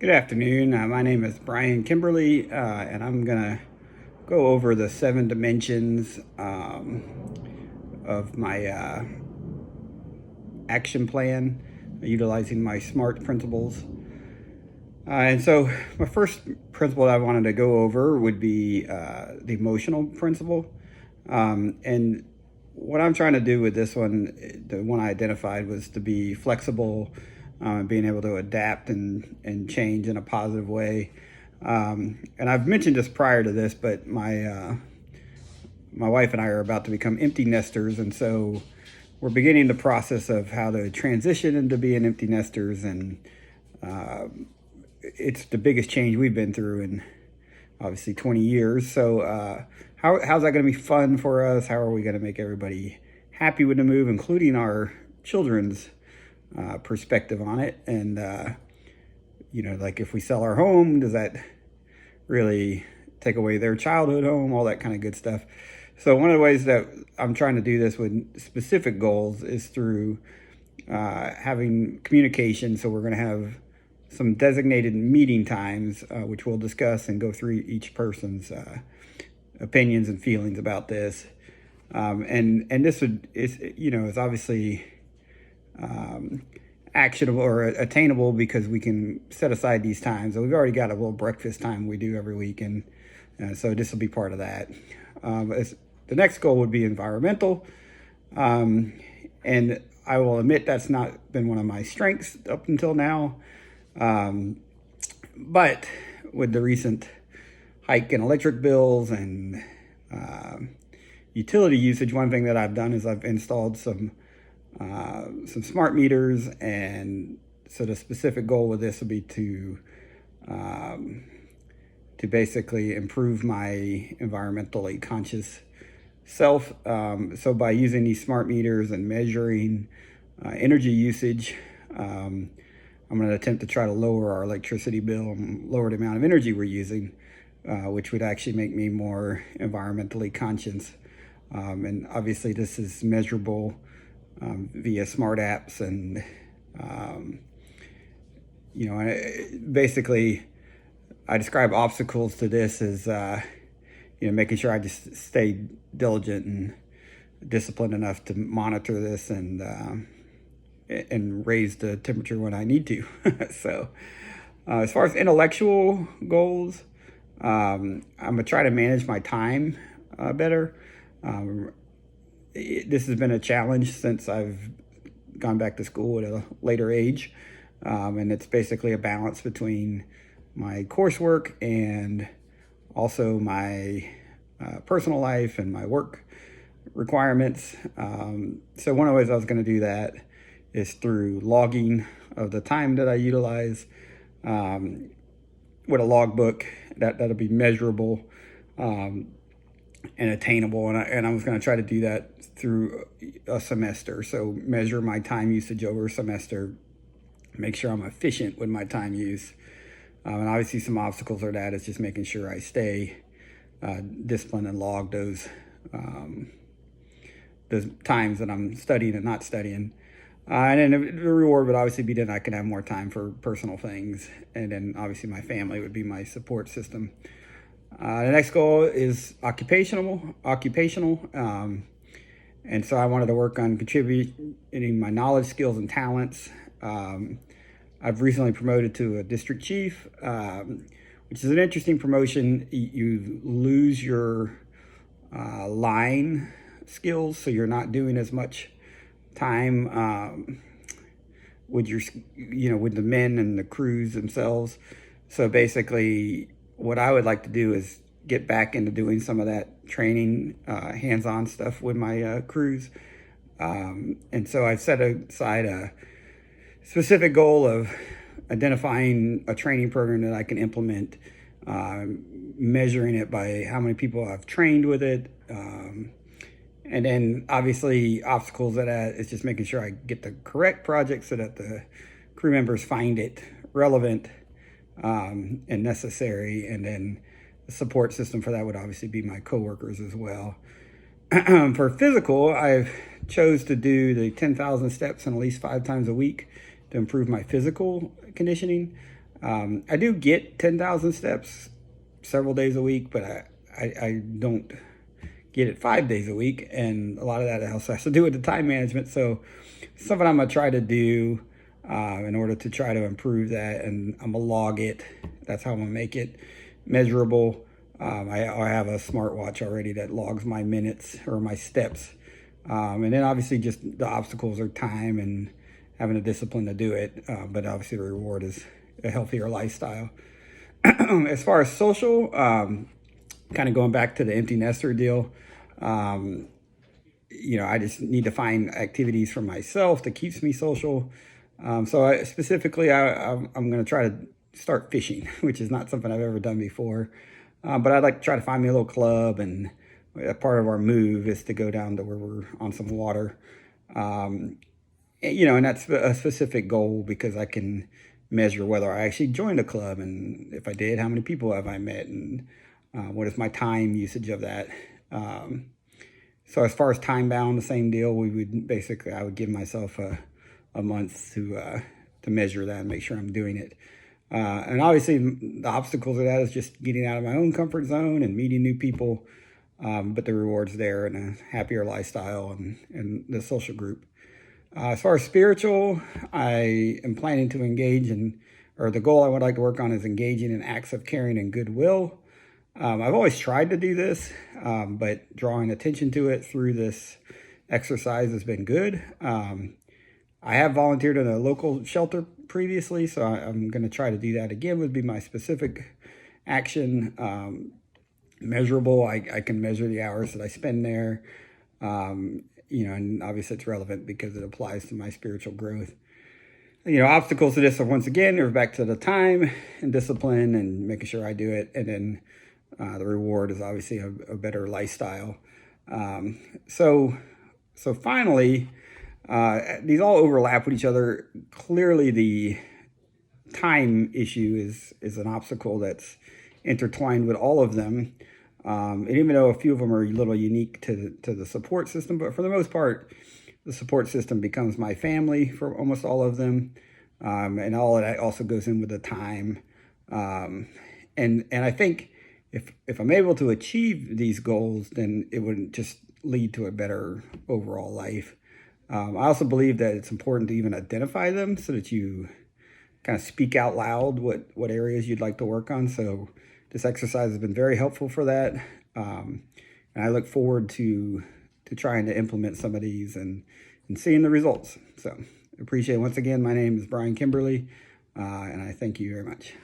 Good afternoon. My name is Brian Kimberly, and I'm going to go over the 7 dimensions of my action plan, utilizing my SMART principles. And so, my first principle that I wanted to go over would be the emotional principle. And what I'm trying to do with this one, the one I identified, was to be flexible, being able to adapt and change in a positive way. And I've mentioned this prior to this, but my wife and I are about to become empty nesters, and so we're beginning the process of how to transition into being empty nesters. And it's the biggest change we've been through in obviously 20 years. So how's that going to be fun for us? How are we going to make everybody happy with the move, including our children's perspective on it? And like if we sell our home, does that really take away their childhood home? All that kind of good stuff. So one of the ways that I'm trying to do this with specific goals is through having communication. So we're going to have some designated meeting times, which we'll discuss and go through each person's opinions and feelings about this. And this is obviously actionable or attainable because we can set aside these times. So we've already got a little breakfast time we do every week, and so this will be part of that. The next goal would be environmental, and I will admit that's not been one of my strengths up until now. But with the recent hike in electric bills and utility usage, one thing that I've done is I've installed some smart meters, and so the specific goal with this will be to basically improve my environmentally conscious self. So by using these smart meters and measuring energy usage, I'm going to attempt to try to lower our electricity bill and lower the amount of energy we're using, which would actually make me more environmentally conscious. And obviously this is measurable via smart apps, and basically I describe obstacles to this as making sure I just stay diligent and disciplined enough to monitor this and raise the temperature when I need to. So as far as intellectual goals, I'm gonna try to manage my time better. This has been a challenge since I've gone back to school at a later age, and it's basically a balance between my coursework and also my personal life and my work requirements. So one of the ways I was going to do that is through logging of the time that I utilize with a logbook that'll be measurable and attainable. And I was going to try to do that through a semester. So measure my time usage over a semester, make sure I'm efficient with my time use. And obviously some obstacles are that is just making sure I stay disciplined and log those times that I'm studying and not studying. And then the reward would obviously be that I can have more time for personal things. And then obviously my family would be my support system. The next goal is occupational. And so I wanted to work on contributing my knowledge, skills, and talents. I've recently promoted to a district chief, which is an interesting promotion. You lose your line skills, so you're not doing as much time with with the men and the crews themselves. So basically, what I would like to do is get back into doing some of that training, hands-on stuff with my crews. And so I've set aside a specific goal of identifying a training program that I can implement, measuring it by how many people I've trained with it. And then obviously obstacles to that is just making sure I get the correct project so that the crew members find it relevant and necessary. And then the support system for that would obviously be my coworkers as well. For physical, I've chose to do the 10,000 steps and at least 5 times a week to improve my physical conditioning. I do get 10,000 steps several days a week, but I don't get it 5 days a week. And a lot of that also has to do with the time management. So something I'm going to try to do in order to try to improve that. And I'm going to log it. That's how I'm going to make it measurable. I have a smartwatch already that logs my minutes or my steps. And then obviously just the obstacles are time and having the discipline to do it. But obviously the reward is a healthier lifestyle. As far as social, kind of going back to the empty nester deal, I just need to find activities for myself that keeps me social. I'm going to try to start fishing, which is not something I've ever done before. But I'd like to try to find me a little club, and a part of our move is to go down to where we're on some water. And that's a specific goal because I can measure whether I actually joined a club, and if I did, how many people have I met, and what is my time usage of that. So as far as time bound, the same deal. I would give myself a month to measure that and make sure I'm doing it. And obviously the obstacles of that is just getting out of my own comfort zone and meeting new people. But the rewards there and a happier lifestyle and the social group. As far as spiritual, I am planning to the goal I would like to work on is engaging in acts of caring and goodwill. I've always tried to do this, but drawing attention to it through this exercise has been good. I have volunteered in a local shelter previously, so I'm going to try to do that again. Would be my specific action. Measurable. I can measure the hours that I spend there. And obviously it's relevant because it applies to my spiritual growth. Obstacles to this are, once again, they're back to the time and discipline and making sure I do it. And then the reward is obviously a better lifestyle. So finally, these all overlap with each other. Clearly the time issue is an obstacle that's intertwined with all of them. And even though a few of them are a little unique to the support system, but for the most part, the support system becomes my family for almost all of them. And all of that also goes in with the time. And I think if I'm able to achieve these goals, then it would just lead to a better overall life. I also believe that it's important to even identify them so that you kind of speak out loud what areas you'd like to work on. So this exercise has been very helpful for that. And I look forward to trying to implement some of these and seeing the results. So appreciate it. Once again, my name is Brian Kimberly, and I thank you very much.